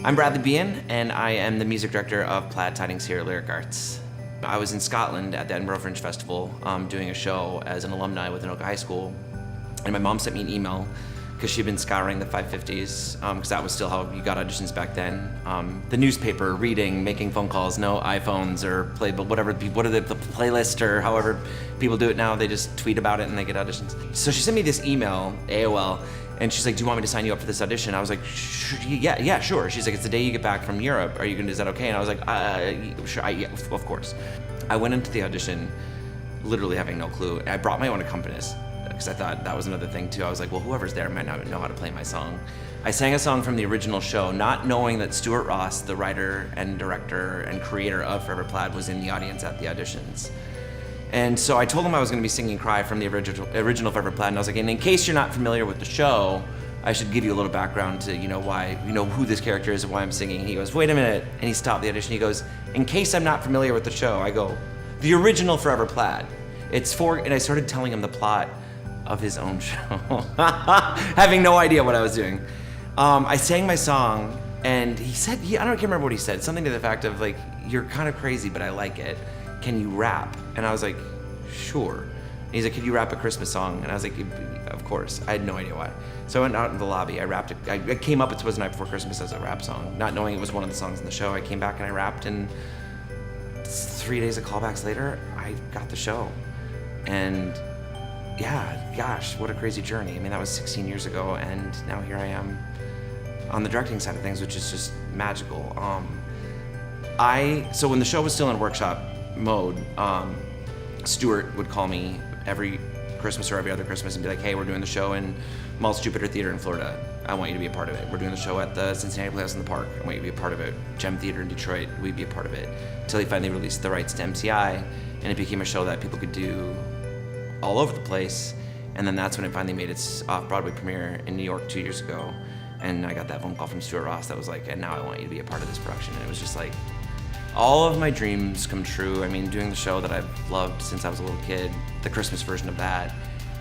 I'm Bradley Beahen, and I am the music director of Plaid Tidings here at Lyric Arts. I was in Scotland at the Edinburgh Fringe Festival doing a show as an alumni with Anoka High School, and my mom sent me an email because she'd been scouring the 550s, because that was still how you got auditions back then. The newspaper, reading, making phone calls, no iPhones or whatever, what are the playlist or however people do it now, they just tweet about it and they get auditions. So she sent me this email, AOL, and she's like, do you want me to sign you up for this audition? I was like, yeah, sure. She's like, it's the day you get back from Europe. Is that okay? And I was like, sure, yeah, of course. I went into the audition literally having no clue. I brought my own accompanist because I thought that was another thing too. I was like, well, whoever's there might not know how to play my song. I sang a song from the original show, not knowing that Stuart Ross, the writer and director and creator of Forever Plaid, was in the audience at the auditions. And so I told him I was going to be singing Cry from the original Forever Plaid, and I was like, and in case you're not familiar with the show, I should give you a little background to, why, who this character is and why I'm singing. And he goes, wait a minute, and he stopped the audition. He goes, in case I'm not familiar with the show, I go, the original Forever Plaid. And I started telling him the plot of his own show, having no idea what I was doing. I sang my song, and he said, I can't remember what he said, something to the fact of like, you're kind of crazy, but I like it. Can you rap? And I was like, sure. And he's like, could you rap a Christmas song? And I was like, of course. I had no idea why. So I went out in the lobby, I rapped it. I came up, it was the Night Before Christmas as a rap song, not knowing it was one of the songs in the show. I came back and I rapped, and 3 days of callbacks later, I got the show. And yeah, gosh, what a crazy journey. I mean, that was 16 years ago, and now here I am on the directing side of things, which is just magical. So when the show was still in workshop mode, Stuart would call me every Christmas or every other Christmas and be like, hey, we're doing the show in Maltz Jupiter Theater in Florida. I want you to be a part of it. We're doing the show at the Cincinnati Playhouse in the Park. I want you to be a part of it. Gem Theater in Detroit, we'd be a part of it. Until he finally released the rights to MCI, and it became a show that people could do all over the place. And then that's when it finally made its off-Broadway premiere in New York 2 years ago. And I got that phone call from Stuart Ross that was like, and now I want you to be a part of this production. And it was just like, all of my dreams come true. I mean, doing the show that I've loved since I was a little kid, the Christmas version of that,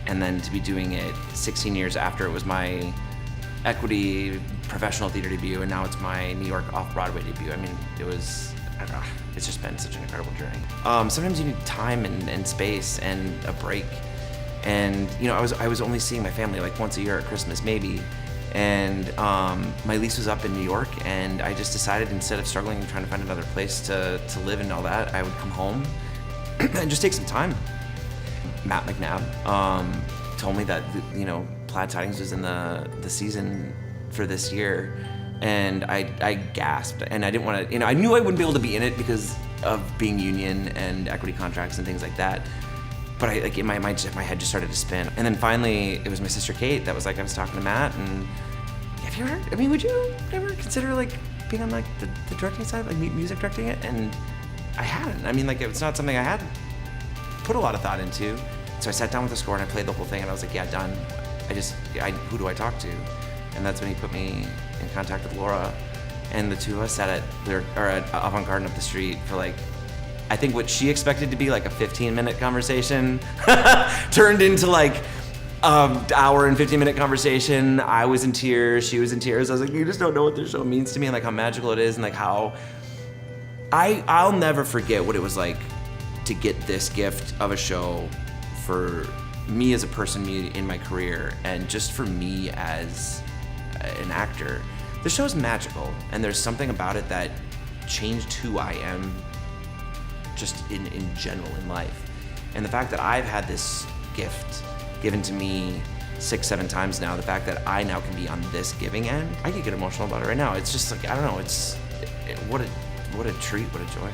and then to be doing it 16 years after it was my Equity professional theater debut, and now it's my New York off-Broadway debut. I mean, it's just been such an incredible journey. Sometimes you need time and space and a break. And I was only seeing my family like once a year at Christmas, maybe. And my lease was up in New York, and I just decided, instead of struggling and trying to find another place to live and all that, I would come home and just take some time. Matt McNabb told me that Plaid Tidings was in the season for this year, and I gasped, and I didn't want to. I knew I wouldn't be able to be in it because of being union and equity contracts and things like that. But in my head just started to spin. And then finally, it was my sister Kate that was like, I was talking to Matt, and have you ever, would you ever consider like being on like the directing side, like music directing it? And I hadn't. It's not something I had put a lot of thought into. So I sat down with the score and I played the whole thing, and I was like, yeah, done. Who do I talk to? And that's when he put me in contact with Laura, and the two of us sat at Avant Garden up the street for like, I think what she expected to be like a 15-minute conversation turned into like an hour and 15-minute conversation. I was in tears, she was in tears. I was like, you just don't know what this show means to me, and like how magical it is, and like how I'll never forget what it was like to get this gift of a show for me as a person, me in my career, and just for me as an actor. The show's magical, and there's something about it that changed who I am just in general in life. And the fact that I've had this gift given to me 6-7 times now, the fact that I now can be on this giving end, I could get emotional about it right now. It's just like, I don't know, what a treat, what a joy.